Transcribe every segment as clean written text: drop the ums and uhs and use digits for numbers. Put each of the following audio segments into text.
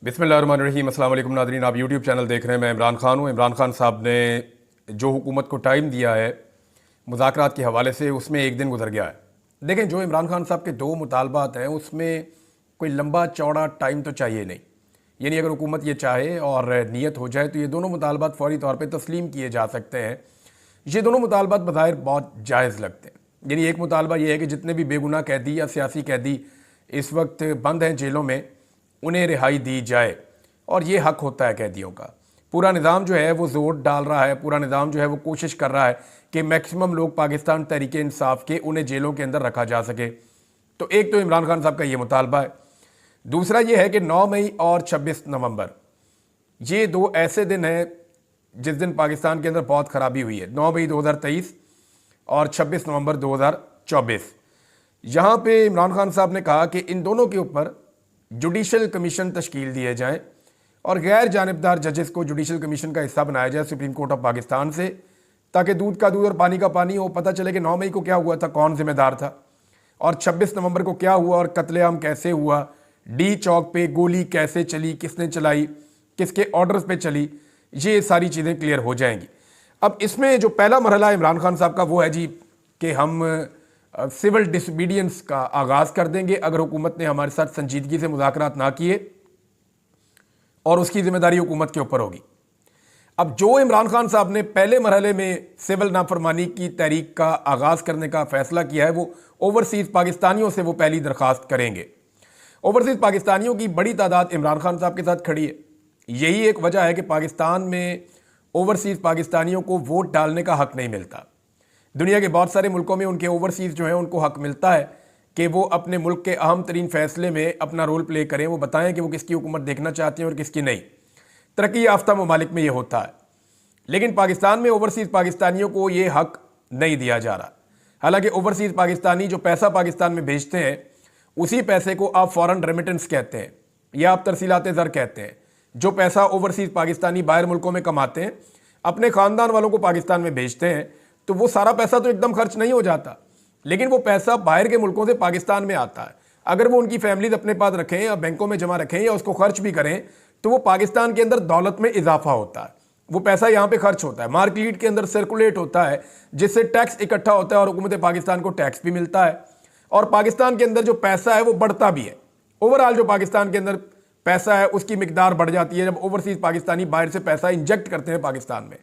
बिस्मिल्लाहिर्रहमानिर्रहीम। अस्सलाम वालेकुम नादरीन, आप यूट्यूब चैनल देख रहे हैं। मैं इमरान खान हूँ। इमरान खान साहब ने जो हुकूमत को टाइम दिया है मुज़ाकरात के हवाले से, उसमें एक दिन गुजर गया है। देखें, जो इमरान खान साहब के दो मुतालबात हैं उसमें कोई लंबा चौड़ा टाइम तो चाहिए नहीं। यानी अगर हुकूमत ये चाहे और नीयत हो जाए तो ये दोनों मुतालबात फ़ौरी तौर पर तस्लीम किए जा सकते हैं। ये दोनों मुतालबात बज़ाहिर बहुत जायज़ लगते हैं। यानी एक मुतालबा ये है कि जितने भी बेगुनाह कैदी या सियासी कैदी इस वक्त बंद हैं जेलों में, उन्हें रिहाई दी जाए, और ये हक होता है कैदियों का। पूरा निज़ाम जो है वो ज़ोर डाल रहा है, पूरा निज़ाम जो है वो कोशिश कर रहा है कि मैक्सिमम लोग पाकिस्तान तहरीक इंसाफ के उन्हें जेलों के अंदर रखा जा सके। तो एक तो इमरान खान साहब का ये मुतालबा है। दूसरा ये है कि 9 मई और 26 नवंबर ये दो ऐसे दिन हैं जिस दिन पाकिस्तान के अंदर बहुत ख़राबी हुई है। 9 मई 2023 और 26 नवंबर 2024। यहाँ पे इमरान खान साहब ने कहा कि इन दोनों के ऊपर जुडिशल कमीशन तश्कील दिए जाएं और गैर जानिबदार जजेस को जुडिशल कमीशन का हिस्सा बनाया जाए सुप्रीम कोर्ट ऑफ पाकिस्तान से, ताकि दूध का दूध और पानी का पानी हो, पता चले कि 9 मई को क्या हुआ था, कौन जिम्मेदार था, और 26 नवंबर को क्या हुआ और कत्लेआम कैसे हुआ, डी चौक पे गोली कैसे चली, किसने चलाई, किसके ऑर्डर्स पे चली, ये सारी चीज़ें क्लियर हो जाएंगी। अब इसमें जो पहला मरहला इमरान खान साहब का वो है जी कि हम सिविल डिसोबीडियंस का आगाज़ कर देंगे अगर हुकूमत ने हमारे साथ संजीदगी से मुज़ाकरात ना किए, और उसकी जिम्मेदारी हुकूमत के ऊपर होगी। अब जो इमरान खान साहब ने पहले मरहले में सिविल नाफरमानी की तहरीक का आगाज़ करने का फ़ैसला किया है, वो ओवरसीज़ पाकिस्तानियों से वो पहली दरख्वास्त करेंगे। ओवरसीज़ पाकिस्तानियों की बड़ी तादाद इमरान खान साहब के साथ खड़ी है। यही एक वजह है कि पाकिस्तान में ओवरसीज़ पाकिस्तानियों को वोट डालने का हक नहीं मिलता। दुनिया के बहुत सारे मुल्कों में उनके ओवरसीज़ जो हैं उनको हक मिलता है कि वो अपने मुल्क के अहम तरीन फैसले में अपना रोल प्ले करें, वो बताएं कि वो किसकी हुकूमत देखना चाहते हैं और किसकी नहीं। तरक्की याफ्ता ममालिक में ये होता है, लेकिन पाकिस्तान में ओवरसीज़ पाकिस्तानियों को ये हक नहीं दिया जा रहा। हालांकि ओवरसीज़ पाकिस्तानी जो पैसा पाकिस्तान में भेजते हैं उसी पैसे को आप फॉरेन रेमिटेंस कहते हैं या आप तरसीलात ज़र कहते हैं। जो पैसा ओवरसीज़ पाकिस्तानी बाहर मुल्कों में कमाते हैं, अपने ख़ानदान वालों को पाकिस्तान में भेजते हैं, तो वो सारा पैसा तो एकदम खर्च नहीं हो जाता, लेकिन वो पैसा बाहर के मुल्कों से पाकिस्तान में आता है। अगर वो उनकी फैमिलीज अपने पास रखें या बैंकों में जमा रखें या उसको खर्च भी करें, तो वो पाकिस्तान के अंदर दौलत में इजाफा होता है। वो पैसा यहाँ पे खर्च होता है, मार्केट के अंदर सर्कुलेट होता है, जिससे टैक्स इकट्ठा होता है और हुकूमत पाकिस्तान को टैक्स भी मिलता है, और पाकिस्तान के अंदर जो पैसा है वो बढ़ता भी है। ओवरऑल जो पाकिस्तान के अंदर पैसा है उसकी मिकदार बढ़ जाती है जब ओवरसीज़ पाकिस्तानी बाहर से पैसा इंजेक्ट करते हैं पाकिस्तान में।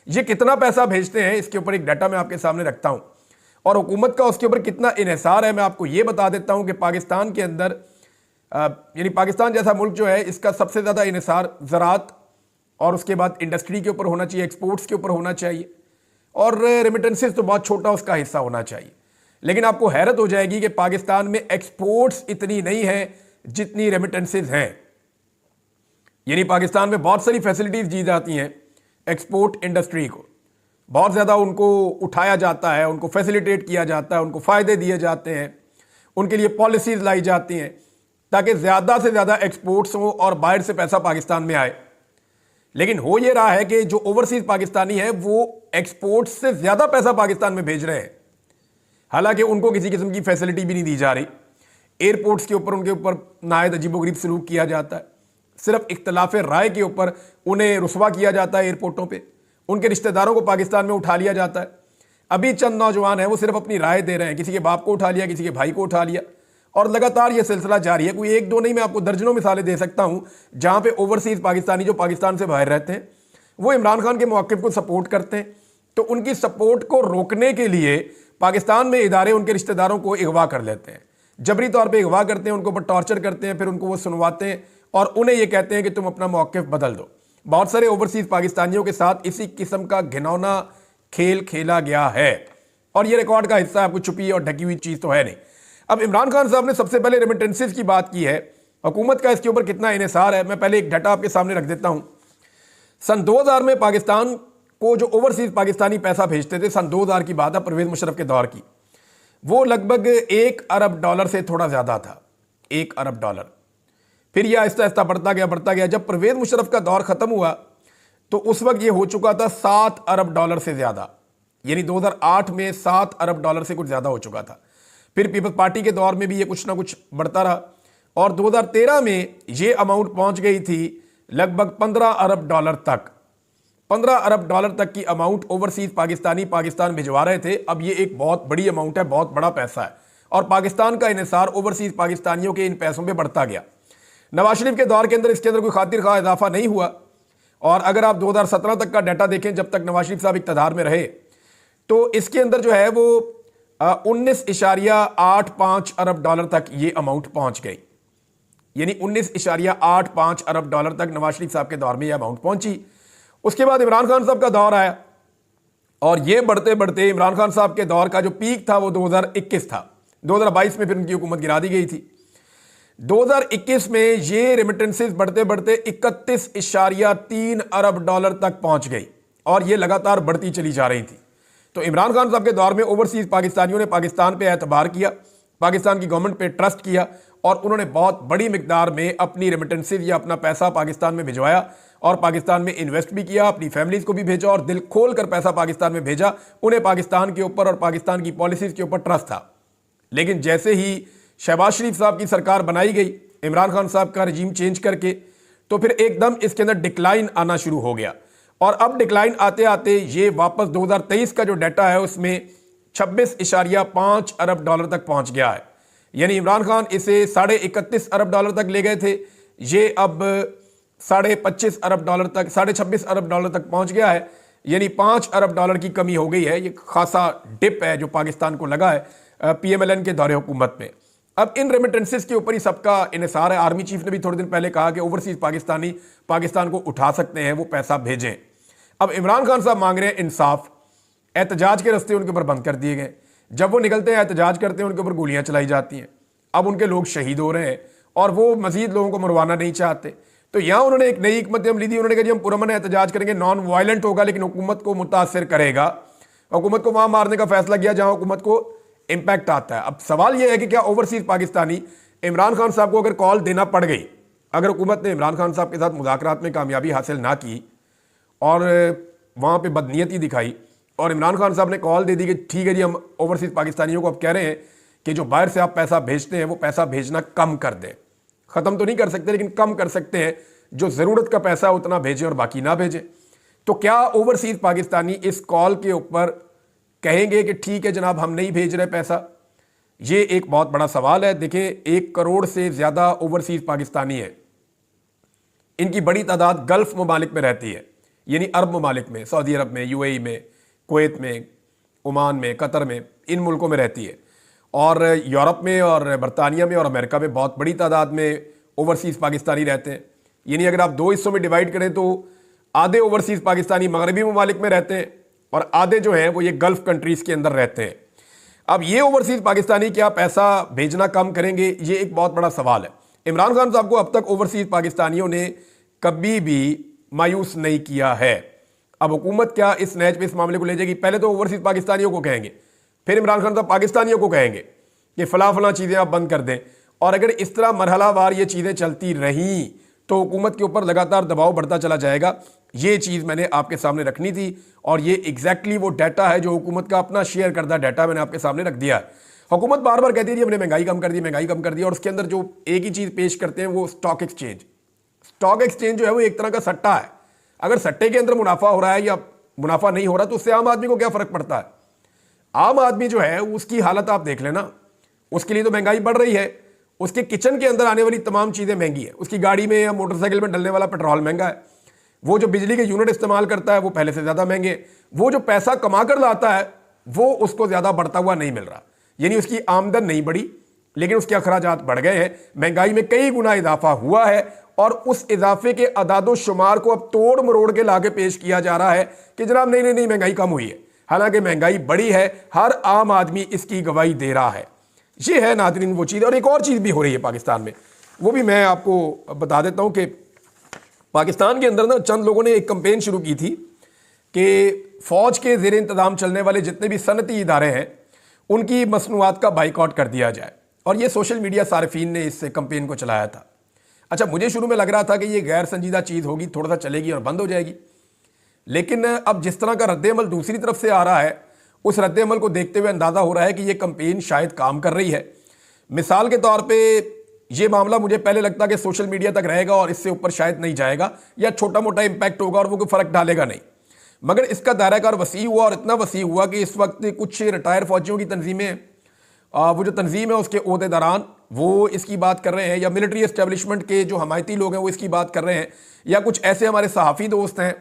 ये कितना पैसा भेजते हैं इसके ऊपर एक डाटा मैं आपके सामने रखता हूँ, और हुकूमत का उसके ऊपर कितना इन्हिसार है मैं आपको ये बता देता हूँ कि पाकिस्तान के अंदर यानी पाकिस्तान जैसा मुल्क जो है इसका सबसे ज़्यादा इन्हिसार ज़राअत और उसके बाद इंडस्ट्री के ऊपर होना चाहिए, एक्सपोर्ट्स के ऊपर होना चाहिए, और रेमिटेंसेस तो बहुत छोटा उसका हिस्सा होना चाहिए। लेकिन आपको हैरत हो जाएगी कि पाकिस्तान में एक्सपोर्ट्स इतनी नहीं है जितनी रेमिटेंसेस हैं। यानी पाकिस्तान में बहुत सारी फैसिलिटीज़ दी जाती हैं एक्सपोर्ट इंडस्ट्री को, बहुत ज़्यादा उनको उठाया जाता है, उनको फैसिलिटेट किया जाता है, उनको फ़ायदे दिए जाते हैं, उनके लिए पॉलिसीज़ लाई जाती हैं ताकि ज़्यादा से ज़्यादा एक्सपोर्ट्स हो और बाहर से पैसा पाकिस्तान में आए। लेकिन हो ये रहा है कि जो ओवरसीज़ पाकिस्तानी है वो एक्सपोर्ट्स से ज़्यादा पैसा पाकिस्तान में भेज रहे हैं, हालांकि उनको किसी किस्म की फैसिलिटी भी नहीं दी जा रही। एयरपोर्ट्स के ऊपर उनके ऊपर नायत अजीबोगरीब सलूक किया जाता है, सिर्फ इख्तलाफ राय के ऊपर उन्हें रुसवा किया जाता है एयरपोर्टों पे, उनके रिश्तेदारों को पाकिस्तान में उठा लिया जाता है। अभी चंद नौजवान हैं वो सिर्फ अपनी राय दे रहे हैं, किसी के बाप को उठा लिया, किसी के भाई को उठा लिया, और लगातार ये सिलसिला जारी है। कोई एक दो नहीं, मैं आपको दर्जनों मिसालें दे सकता हूँ जहाँ पे ओवरसीज़ पाकिस्तानी जो पाकिस्तान से बाहर रहते हैं वो इमरान खान के मौक़िफ़ को सपोर्ट करते हैं, तो उनकी सपोर्ट को रोकने के लिए पाकिस्तान में इदारे उनके रिश्तेदारों को अगवा कर लेते हैं, जबरी तौर पर अगवा करते हैं, उनको ऊपर टॉर्चर करते हैं, फिर उनको वो सुनवाते हैं और उन्हें ये कहते हैं कि तुम अपना मौक़िफ़ बदल दो। बहुत सारे ओवरसीज़ पाकिस्तानियों के साथ इसी किस्म का घिनौना खेल खेला गया है, और ये रिकॉर्ड का हिस्सा आपको छुपी और ढकी हुई चीज़ तो है नहीं। अब इमरान खान साहब ने सबसे पहले रेमिटेंसेस की बात की है, हुकूमत का इसके ऊपर कितना इन्हिसार है मैं पहले एक डाटा आपके सामने रख देता हूँ। सन 2000 में पाकिस्तान को जो ओवरसीज़ पाकिस्तानी पैसा भेजते थे, सन 2000 की बात है, परवेज़ मुशर्रफ के दौर की, वो लगभग $1 अरब से थोड़ा ज़्यादा था, $1 अरब। फिर यह आहिस्ता आहिस्ता बढ़ता गया। जब परवेज़ मुशर्रफ का दौर ख़त्म हुआ तो उस वक्त ये हो चुका था $7 अरब से ज़्यादा, यानी 2008 में $7 अरब से कुछ ज़्यादा हो चुका था। फिर पीपल्स पार्टी के दौर में भी ये कुछ ना कुछ बढ़ता रहा, और 2013 में ये अमाउंट पहुंच गई थी लगभग 15 अरब डॉलर तक। 15 अरब डॉलर तक की अमाउंट ओवरसीज पाकिस्तानी पाकिस्तान भिजवा रहे थे। अब ये एक बहुत बड़ी अमाउंट है, बहुत बड़ा पैसा है, और पाकिस्तान का इन्हिसार ओवरसीज पाकिस्तानियों के इन पैसों पे बढ़ता गया। नवाज शरीफ के दौर के अंदर इसके अंदर कोई खातिर खा इजाफा नहीं हुआ, और अगर आप 2017 तक का डाटा देखें, जब तक नवाज शरीफ साहब इक़्तिदार में रहे, तो इसके अंदर जो है वो 19.85 अरब डॉलर तक ये अमाउंट पहुंच गई। यानी 19.85 अरब डॉलर तक नवाज शरीफ साहब के दौर में ये अमाउंट पहुंची। उसके बाद इमरान खान साहब का दौर आया, और ये बढ़ते बढ़ते इमरान खान साहब के दौर का जो पीक था वो 2021 था। 2022 में फिर उनकी हुकूमत गिरा दी गई थी। 2021 में ये रेमिटेंसेस बढ़ते बढ़ते 31.3 अरब डॉलर तक पहुंच गई, और ये लगातार बढ़ती चली जा रही थी। तो इमरान खान साहब के दौर में ओवरसीज पाकिस्तानियों ने पाकिस्तान पे एतबार किया, पाकिस्तान की गवर्नमेंट पे ट्रस्ट किया, और उन्होंने बहुत बड़ी मिकदार में अपनी रेमिटेंसेस या अपना पैसा पाकिस्तान में भिजवाया, और पाकिस्तान में इन्वेस्ट भी किया, अपनी फैमिलीज को भी भेजा, और दिल खोल कर पैसा पाकिस्तान में भेजा। उन्हें पाकिस्तान के ऊपर और पाकिस्तान की पॉलिसीज के ऊपर ट्रस्ट था। लेकिन जैसे ही शहबाज शरीफ साहब की सरकार बनाई गई, इमरान खान साहब का रजीम चेंज करके, तो फिर एकदम इसके अंदर डिक्लाइन आना शुरू हो गया। और अब डिक्लाइन आते आते ये वापस 2023 का जो डाटा है उसमें 26.5 अरब डॉलर तक पहुंच गया है। यानी इमरान खान इसे 31.5 अरब डॉलर तक ले गए थे, ये अब 25.5 अरब डॉलर तक, 26.5 अरब डॉलर तक पहुंच गया है। यानी 5 अरब डॉलर की कमी हो गई है। ये खासा डिप है जो पाकिस्तान को लगा है PMLN के दौरे हुकूमत में। अब इन रेमिटेंसेस के ऊपर ही सबका इन्हिसार है। आर्मी चीफ ने भी थोड़े दिन पहले कहा कि ओवरसीज पाकिस्तानी पाकिस्तान को उठा सकते हैं, वो पैसा भेजें। अब इमरान खान साहब मांग रहे हैं इंसाफ। एहतजाज के रास्ते उनके ऊपर बंद कर दिए गए। जब वो निकलते हैं एहतजाज करते हैं, उनके ऊपर गोलियां चलाई जाती हैं। अब उनके लोग शहीद हो रहे हैं, और वो मजीद लोगों को मरवाना नहीं चाहते। तो यहाँ उन्होंने एक नई हिकमत अमली दी। उन्होंने कहा जी हम पुरअमन एहतजाज करेंगे, नॉन वायलेंट होगा, लेकिन हुकूमत को मुतासर करेगा। हुकूमत को वहां मारने का फैसला किया जहां हुकूमत को इंपैक्ट आता है। अब सवाल यह है कि क्या ओवरसीज पाकिस्तानी इमरान खान साहब को अगर कॉल देना पड़ गई, अगर हुकूमत ने इमरान खान साहब के साथ मुज़ाकरात में कामयाबी हासिल ना की और वहाँ पे बदनीयती दिखाई, और इमरान खान साहब ने कॉल दे दी कि ठीक है जी हम ओवरसीज पाकिस्तानियों को अब कह रहे हैं कि जो बाहर से आप पैसा भेजते हैं वो पैसा भेजना कम कर दें। ख़त्म तो नहीं कर सकते, लेकिन कम कर सकते हैं। जो ज़रूरत का पैसा है उतना भेजें और बाकी ना भेजें। तो क्या ओवरसीज पाकिस्तानी इस कॉल के ऊपर कहेंगे कि ठीक है जनाब हम नहीं भेज रहे पैसा? ये एक बहुत बड़ा सवाल है। देखिए 1 करोड़ से ज़्यादा ओवरसीज पाकिस्तानी है। इनकी बड़ी तादाद गल्फ ममालिक में रहती है, यानी अरब ममालिक में, सऊदी अरब में, UAE में, कुवैत में, ओमान में, कतर में, इन मुल्कों में रहती है। और यूरोप में और बरतानिया में और अमेरिका में बहुत बड़ी तादाद में ओवरसीज़ पाकिस्तानी रहते हैं। यानी अगर आप 2 हिस्सों में डिवाइड करें तो आधे ओवरसीज़ पाकिस्तानी मगरबी ममालिक में रहते हैं, और आधे जो हैं वो ये गल्फ़ कंट्रीज़ के अंदर रहते हैं। अब ये ओवरसीज़ पाकिस्तानी क्या पैसा भेजना कम करेंगे? ये एक बहुत बड़ा सवाल है। इमरान खान साहब को अब तक ओवरसीज़ पाकिस्तानियों ने कभी भी मायूस नहीं किया है। अब हुकूमत क्या इस नहज पे इस मामले को ले जाएगी? पहले तो ओवरसीज़ पाकिस्तानियों को कहेंगे, फिर इमरान खान साहब पाकिस्तानियों को कहेंगे कि फ़लाँ चीज़ें आप बंद कर दें। और अगर इस तरह मरहलावार ये चीज़ें चलती रहीं तो हुकूमत के ऊपर लगातार दबाव बढ़ता चला जाएगा। ये चीज़ मैंने आपके सामने रखनी थी, और ये एग्जैक्टली वो डाटा है जो हुकूमत का अपना शेयर करदा डाटा मैंने आपके सामने रख दिया है। हुकूमत बार बार कहती है हमने महंगाई कम कर दी, महंगाई कम कर दी, और उसके अंदर जो एक ही चीज़ पेश करते हैं वो स्टॉक एक्सचेंज। स्टॉक एक्सचेंज जो है वो एक तरह का सट्टा है। अगर सट्टे के अंदर मुनाफा हो रहा है या मुनाफा नहीं हो रहा तो उससे आम आदमी को क्या फ़र्क पड़ता है? आम आदमी जो है उसकी हालत आप देख लेना। उसके लिए तो महंगाई बढ़ रही है। उसके किचन के अंदर आने वाली तमाम चीज़ें महंगी है। उसकी गाड़ी में या मोटरसाइकिल में डलने वाला पेट्रोल महंगा है। वो जो बिजली के यूनिट इस्तेमाल करता है वो पहले से ज़्यादा महंगे। वो जो पैसा कमा कर लाता है वो उसको ज़्यादा बढ़ता हुआ नहीं मिल रहा। यानी उसकी आमदन नहीं बढ़ी, लेकिन उसके अखराजात बढ़ गए हैं। महंगाई में कई गुना इजाफा हुआ है, और उस इजाफे के अदादो शुमार को अब तोड़ मरोड़ के लाके पेश किया जा रहा है कि जनाब नहीं नहीं नहीं महंगाई कम हुई है। हालांकि महंगाई बढ़ी है, हर आम आदमी इसकी गवाही दे रहा है। ये है नाज़रीन वो चीज़। और एक और चीज़ भी हो रही है पाकिस्तान में, वो भी मैं आपको बता देता हूँ कि पाकिस्तान के अंदर ना चंद लोगों ने एक कैंपेन शुरू की थी कि फ़ौज के ज़ेर इंतज़ाम चलने वाले जितने भी सनती इदारे हैं उनकी मसनूआत का बाइकआउट कर दिया जाए। और ये सोशल मीडिया सार्फिन ने इस कैंपेन को चलाया था। अच्छा, मुझे शुरू में लग रहा था कि ये गैर संजीदा चीज़ होगी, थोड़ा सा चलेगी और बंद हो जाएगी। लेकिन अब जिस तरह का रद्द-ए-अमल दूसरी तरफ से आ रहा है, उस रद्द-ए-अमल को देखते हुए अंदाज़ा हो रहा है कि ये कैंपेन शायद काम कर रही है। मिसाल के तौर पे ये मामला मुझे पहले लगता कि सोशल मीडिया तक रहेगा और इससे ऊपर शायद नहीं जाएगा, या छोटा मोटा इंपैक्ट होगा और वो कोई फर्क डालेगा नहीं। मगर इसका दायराकार वसी हुआ और इतना वसी हुआ कि इस वक्त कुछ रिटायर फौजियों की तंजीमें, वो जो तंजीम है उसके ओहदेदारान वो इसकी बात कर रहे हैं, या मिलिट्री एस्टेब्लिशमेंट के जो हमायती लोग हैं वो इसकी बात कर रहे हैं, या कुछ ऐसे हमारे सहाफ़ी दोस्त हैं,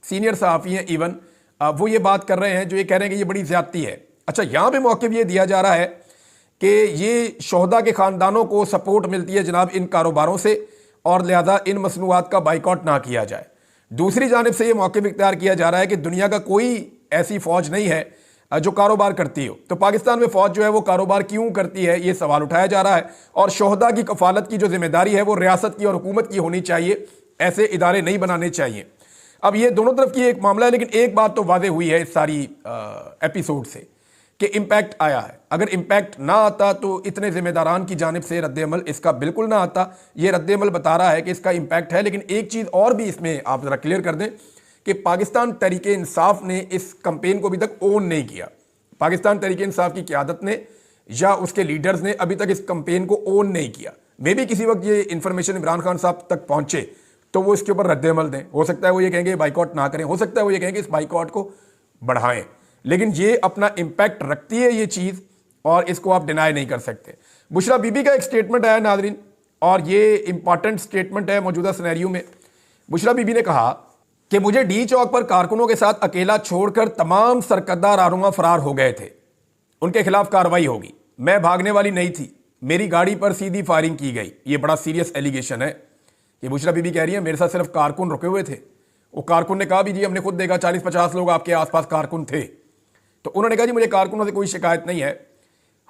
सीनियर सहाफ़ी हैं इवन, वो ये बात कर रहे हैं जो ये कह रहे हैं कि ये बड़ी ज़्यादती है। अच्छा, यहाँ पे मौक़िफ़ ये दिया जा रहा है कि ये शोहदा के ख़ानदानों को सपोर्ट मिलती है जनाब इन कारोबारों से, और लिहाजा इन मसनूआत का बाइकआउट ना किया जाए। दूसरी जानिब से ये मौक़िफ़ इख्तियार किया जा रहा है कि दुनिया का कोई ऐसी फ़ौज नहीं है जो कारोबार करती हो, तो पाकिस्तान में फ़ौज जो है वो कारोबार क्यों करती है, ये सवाल उठाया जा रहा है। और शोहदा की कफ़ालत की जो जिम्मेदारी है वो रियासत की और हुकूमत की होनी चाहिए, ऐसे इदारे नहीं बनाने चाहिए। अब ये दोनों तरफ की एक मामला है, लेकिन एक बात तो वादे हुई है इस सारी एपिसोड से कि इम्पैक्ट आया है। अगर इम्पैक्ट ना आता तो इतने जिम्मेदारान की जानिब से रद्द-ए-अमल इसका बिल्कुल ना आता। ये रद्द-ए-अमल बता रहा है कि इसका इम्पैक्ट है। लेकिन एक चीज़ और भी इसमें आप ज़रा क्लियर कर दें कि पाकिस्तान तहरीक-ए-इंसाफ ने इस कैंपेन को अभी तक ओन नहीं किया। पाकिस्तान तहरीक-ए-इंसाफ की क़यादत ने या उसके लीडर्स ने अभी तक इस कैंपेन को ओन नहीं किया। मे भी किसी वक्त ये इन्फॉर्मेशन इमरान खान साहब तक पहुँचे तो वो इसके ऊपर रद्द-ए-अमल दें। हो सकता है वो ये कहेंगे बाइकआउट ना करें, हो सकता है वो ये कहेंगे इस बाइकआउट को बढ़ाएं, लेकिन ये अपना इम्पैक्ट रखती है ये चीज़, और इसको आप डिनाई नहीं कर सकते। बुशरा बीबी का एक स्टेटमेंट आया नाज़रीन, और ये इंपॉर्टेंट स्टेटमेंट है मौजूदा सिनेरियो में। बुशरा बीबी ने कहा कि मुझे डी चौक पर कारकुनों के साथ अकेला छोड़कर तमाम सरकर्दा रहनुमा फरार हो गए थे, उनके खिलाफ कार्रवाई होगी। मैं भागने वाली नहीं थी, मेरी गाड़ी पर सीधी फायरिंग की गई। ये बड़ा सीरियस एलिगेशन है। ये बुशरा बीबी कह रही है मेरे साथ सिर्फ कारकुन रुके हुए थे। वो कारकुन ने कहा भी जी हमने खुद देखा 40-50 लोग आपके आसपास कारकुन थे। तो उन्होंने कहा जी मुझे कारकुनों से कोई शिकायत नहीं है,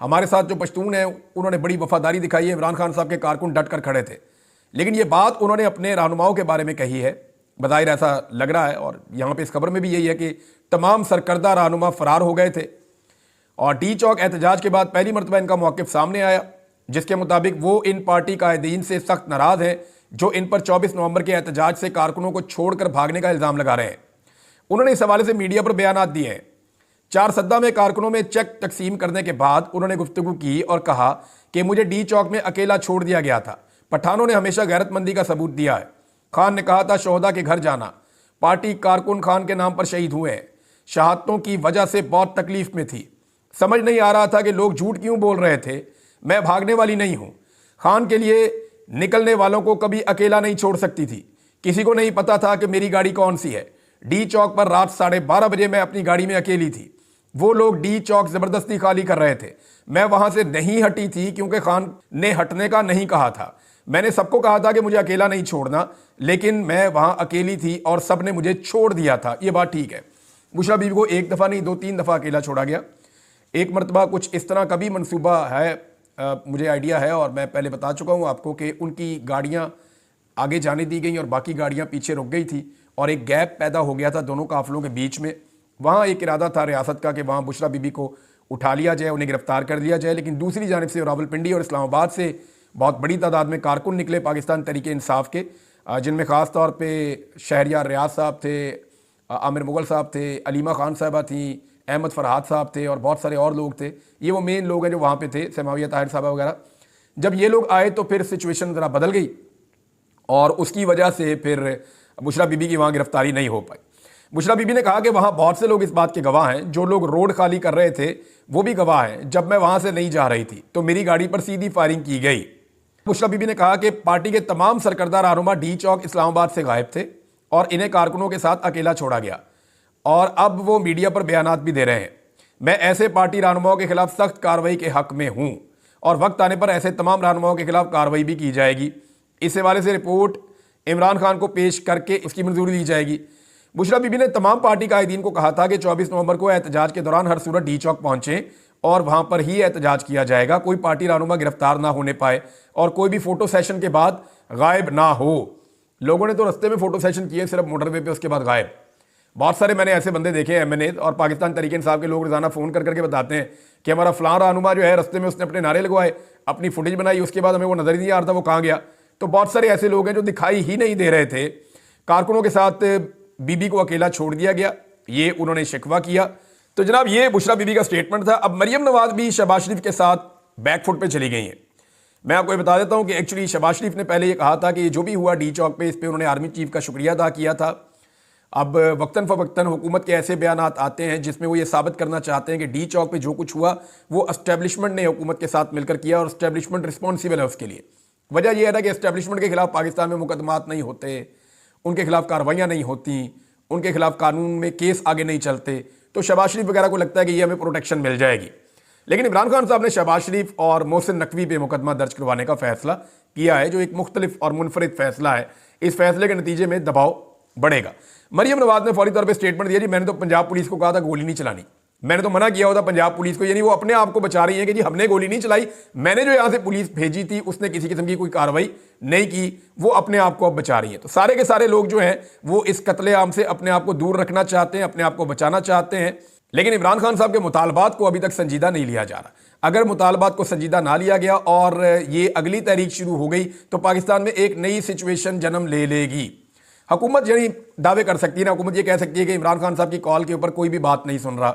हमारे साथ जो पश्तून है उन्होंने बड़ी वफादारी दिखाई है, इमरान खान साहब के कारकुन डट कर खड़े थे। लेकिन ये बात उन्होंने अपने रहनुमाओं के बारे में कही है, बज़ाहिर ऐसा लग रहा है, और यहाँ पे इस खबर में भी यही है कि तमाम सरकर्दा रहनुमा फरार हो गए थे। और डी चौक एहतजाज के बाद पहली मरतबा इनका मौक़िफ़ सामने आया, जिसके मुताबिक वो इन पार्टी कायदीन से सख्त नाराज़ हैं जो इन पर 24 नवंबर के एहतजाज से कारकुनों को छोड़कर भागने का इल्ज़ाम लगा रहे हैं। उन्होंने इस हवाले से मीडिया पर बयानात दिए हैं। चार सद्दा में कारकुनों में चेक तकसीम करने के बाद उन्होंने गुफ्तगू की और कहा कि मुझे डी चौक में अकेला छोड़ दिया गया था। पठानों ने हमेशा गैरतमंदी का सबूत दिया है। खान ने कहा था शोहदा के घर जाना। पार्टी कारकुन खान के नाम पर शहीद हुए हैं। शहादतों की वजह से बहुत तकलीफ में थी। समझ नहीं आ रहा था कि लोग झूठ क्यों बोल रहे थे। मैं भागने वाली नहीं हूँ। खान के लिए निकलने वालों को कभी अकेला नहीं छोड़ सकती थी। किसी को नहीं पता था कि मेरी गाड़ी कौन सी है। डी चौक पर रात 12:30 बजे मैं अपनी गाड़ी में अकेली थी। वो लोग डी चौक ज़बरदस्ती खाली कर रहे थे। मैं वहाँ से नहीं हटी थी क्योंकि खान ने हटने का नहीं कहा था। मैंने सबको कहा था कि मुझे अकेला नहीं छोड़ना, लेकिन मैं वहाँ अकेली थी और सब ने मुझे छोड़ दिया था। ये बात ठीक है। बुशरा बीबी को एक दफ़ा नहीं 2-3 दफ़ा अकेला छोड़ा गया। एक मरतबा कुछ इस तरह का भी मनसूबा है, मुझे आइडिया है, और मैं पहले बता चुका हूँ आपको कि उनकी गाड़ियाँ आगे जाने दी गई और बाकी गाड़ियाँ पीछे रुक गई थी, और एक गैप पैदा हो गया था दोनों काफिलों के बीच में। वहाँ एक इरादा था रियासत का कि वहाँ बुशरा बीबी को उठा लिया जाए, उन्हें गिरफ्तार कर लिया जाए। लेकिन दूसरी जानिब से रावलपिंडी और इस्लामाबाद से बहुत बड़ी तादाद में कारकुन निकले पाकिस्तान तहरीक-ए-इंसाफ के, जिनमें ख़ास तौर पे शहरियार रियाज साहब थे, आमिर मुगल साहब थे, अलीमा खान साहबा थी, अहमद फरहाद साहब थे, और बहुत सारे और लोग थे। ये वो मेन लोग हैं जो वहाँ पे थे, समाविया ताहिर साहबा वगैरह। जब ये लोग आए तो फिर सिचुएशन ज़रा बदल गई, और उसकी वजह से फिर बुशरा बीबी की वहाँ गिरफ्तारी नहीं हो पाई। बुशरा बीबी ने कहा कि वहाँ बहुत से लोग इस बात के गवाह हैं, जो लोग रोड खाली कर रहे थे वो भी गवाह हैं। जब मैं वहाँ से नहीं जा रही थी तो मेरी गाड़ी पर सीधी फायरिंग की गई। बुशरा बीबी ने कहा कि पार्टी के तमाम सरकर्दा रहनुमा डी चौक इस्लामाबाद से गायब थे और इन्हें कारकुनों के साथ अकेला छोड़ा गया, और अब वो मीडिया पर बयानात भी दे रहे हैं। मैं ऐसे पार्टी रहनुमाओं के खिलाफ सख्त कार्रवाई के हक में हूँ, और वक्त आने पर ऐसे तमाम रहनुमाओं के खिलाफ कार्रवाई भी की जाएगी। इस हवाले से रिपोर्ट इमरान खान को पेश करके उसकी मंजूरी दी जाएगी। बुशरा बीबी ने तमाम पार्टी कायदीन को कहा था कि 24 नवंबर को एहतजाज के दौरान हर सूरत डी चौक पहुंचें और वहां पर ही एहतजाज किया जाएगा। कोई पार्टी रहनुमा गिरफ्तार ना होने पाए और कोई भी फोटो सेशन के बाद गायब ना हो। लोगों ने तो रस्ते में फोटो सेशन किए सिर्फ मोटरवे पे, उसके बाद गायब। बहुत सारे मैंने ऐसे बंदे देखे हैं MNA और पाकिस्तान तहरीक-ए-इंसाफ के लोग रोजाना फ़ोन कर करके बताते हैं कि हमारा फ़लाँ रहनुमा जो है रस्ते में उसने अपने नारे लगवाए, अपनी फुटेज बनाई, उसके बाद हमें वो नज़र ही नहीं आ रहा था वो कहाँ गया। तो बहुत सारे ऐसे लोग हैं जो दिखाई ही नहीं दे रहे थे। कारकुनों के साथ बीबी को अकेला छोड़ दिया गया, ये उन्होंने शिकवा किया। तो जनाब ये बुशरा बीबी का स्टेटमेंट था। अब मरियम नवाज भी शहबाज शरीफ के साथ बैकफुट पे चली गई हैं। मैं आपको ये बता देता हूं कि एक्चुअली शहबाज शरीफ ने पहले ये कहा था कि ये जो भी हुआ डी चौक पे, इस पे उन्होंने आर्मी चीफ का शुक्रिया अदा किया था। अब वक्तन फ़वक्तन हुकूमत के ऐसे बयानात आते हैं जिसमें वो ये साबित करना चाहते हैं कि डी चौक पे जो कुछ हुआ वो एस्टेब्लिशमेंट ने हुकूमत के साथ मिलकर किया और एस्टेब्लिशमेंट रिस्पॉन्सिबल है उसके लिए। वजह यह है ना कि एस्टेब्लिशमेंट के खिलाफ पाकिस्तान में मुकदमात नहीं होते, उनके खिलाफ कार्रवाइयाँ नहीं होती, उनके खिलाफ कानून में केस आगे नहीं चलते, तो शहबाज शरीफ वगैरह को लगता है कि ये हमें प्रोटेक्शन मिल जाएगी। लेकिन इमरान खान साहब ने शहबाज शरीफ और मोहसिन नकवी पे मुकदमा दर्ज करवाने का फैसला किया है, जो एक मुख्तलिफ और मुनफरिद फैसला है। इस फैसले के नतीजे में दबाव बढ़ेगा। मरियम नवाज ने फौरी तौर पे स्टेटमेंट दिया, जी मैंने तो पंजाब पुलिस को कहा था गोली नहीं चलानी, मैंने तो मना किया होता पंजाब पुलिस को, यानी वो अपने आप को बचा रही है कि जी हमने गोली नहीं चलाई, मैंने जो यहां से पुलिस भेजी थी उसने किसी किस्म की कोई कार्रवाई नहीं की, वो अपने आप को अब बचा रही है। तो सारे के सारे लोग जो हैं वो इस कत्लेआम से अपने आप को दूर रखना चाहते हैं, अपने आप को बचाना चाहते हैं। लेकिन इमरान खान साहब के मुतालबात को अभी तक संजीदा नहीं लिया जा रहा। अगर मुतालबात को संजीदा ना लिया गया और ये अगली तहरीक शुरू हो गई तो पाकिस्तान में एक नई सिचुएशन जन्म ले लेगी। हुकूमत यानी दावे कर सकती है ना, हुकूमत ये कह सकती है कि इमरान खान साहब की कॉल के ऊपर कोई भी बात नहीं सुन रहा,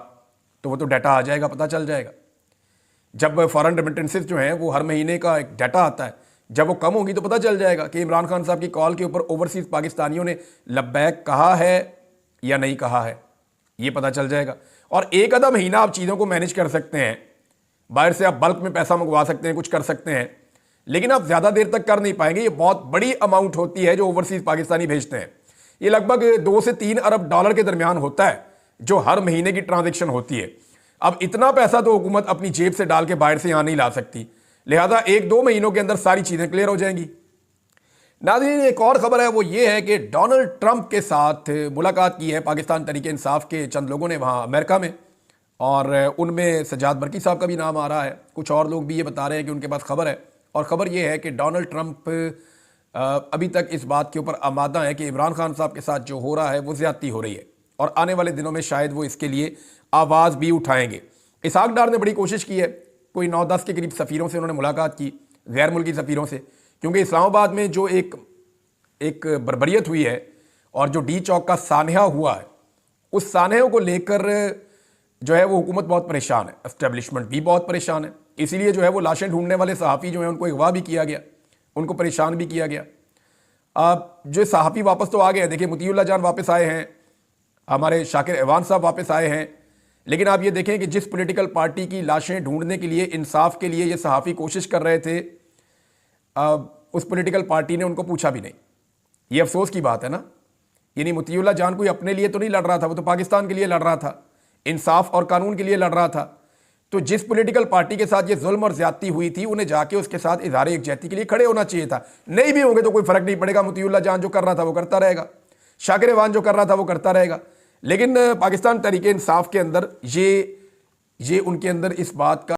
तो वो तो डाटा आ जाएगा, पता चल जाएगा। जब फॉरेन रेमिटेंसेस जो हैं वो हर महीने का एक डाटा आता है, जब वो कम होगी तो पता चल जाएगा कि इमरान खान साहब की कॉल के ऊपर ओवरसीज पाकिस्तानियों ने लब्बैक कहा है या नहीं कहा है, ये पता चल जाएगा। और एक आधा महीना आप चीज़ों को मैनेज कर सकते हैं, बाहर से आप बल्क में पैसा मंगवा सकते हैं, कुछ कर सकते हैं, लेकिन आप ज़्यादा देर तक कर नहीं पाएंगे। ये बहुत बड़ी अमाउंट होती है जो ओवरसीज पाकिस्तानी भेजते हैं। ये लगभग 2 से 3 अरब डॉलर के दरमियान होता है जो हर महीने की ट्रांजैक्शन होती है। अब इतना पैसा तो हुकूमत अपनी जेब से डाल के बाहर से यहाँ नहीं ला सकती, लिहाजा 1-2 महीनों के अंदर सारी चीज़ें क्लियर हो जाएंगी। नाज़रीन, एक और खबर है, वो ये है कि डोनाल्ड ट्रंप के साथ मुलाकात की है पाकिस्तान तहरीक इंसाफ के चंद लोगों ने वहाँ अमेरिका में, और उनमें सज्जाद बरकी साहब का भी नाम आ रहा है। कुछ और लोग भी ये बता रहे हैं कि उनके पास खबर है, और ख़बर ये है कि डोनाल्ड ट्रंप अभी तक इस बात के ऊपर आमादा है कि इमरान खान साहब के साथ जो हो रहा है वो ज़्यादती हो रही है, और आने वाले दिनों में शायद वो इसके लिए आवाज़ भी उठाएंगे। इसहाक डार ने बड़ी कोशिश की है, कोई 9-10 के करीब सफ़ीरों से उन्होंने मुलाकात की, गैर मुल्की सफ़ीरों से, क्योंकि इस्लामाबाद में जो एक बर्बरियत हुई है और जो डी चौक का सानहा हुआ है, उस सानहे को लेकर जो है वो हुकूमत बहुत परेशान है, एस्टेब्लिशमेंट भी बहुत परेशान है। इसीलिए जो है वो लाशें ढूंढने वाले सहाफ़ी जो हैं उनको अगवा भी किया गया, उनको परेशान भी किया गया। अब जो सहाफ़ी वापस तो आ गए हैं, देखिए मुतीउल्लाह जान वापस आए हैं, हमारे शाकिर एवान साहब वापस आए हैं, लेकिन आप ये देखें कि जिस पॉलिटिकल पार्टी की लाशें ढूंढने के लिए, इंसाफ के लिए ये सहाफ़ी कोशिश कर रहे थे, उस पॉलिटिकल पार्टी ने उनको पूछा भी नहीं। ये अफसोस की बात है ना, यानी मुतीउल्लाह जान कोई अपने लिए तो नहीं लड़ रहा था, वो तो पाकिस्तान के लिए लड़ रहा था, इंसाफ और कानून के लिए लड़ रहा था। तो जिस पॉलिटिकल पार्टी के साथ ये जुल्म और ज्यादती हुई थी, उन्हें जाके उसके साथ इज़हार यकजहती के लिए खड़े होना चाहिए था। नहीं भी होंगे तो कोई फर्क नहीं पड़ेगा, मुतीउल्लाह जान जो कर रहा था वो करता रहेगा, शाकिर एवान जो कर रहा था वो करता रहेगा। लेकिन पाकिस्तान तहरीक इंसाफ के अंदर ये उनके अंदर इस बात का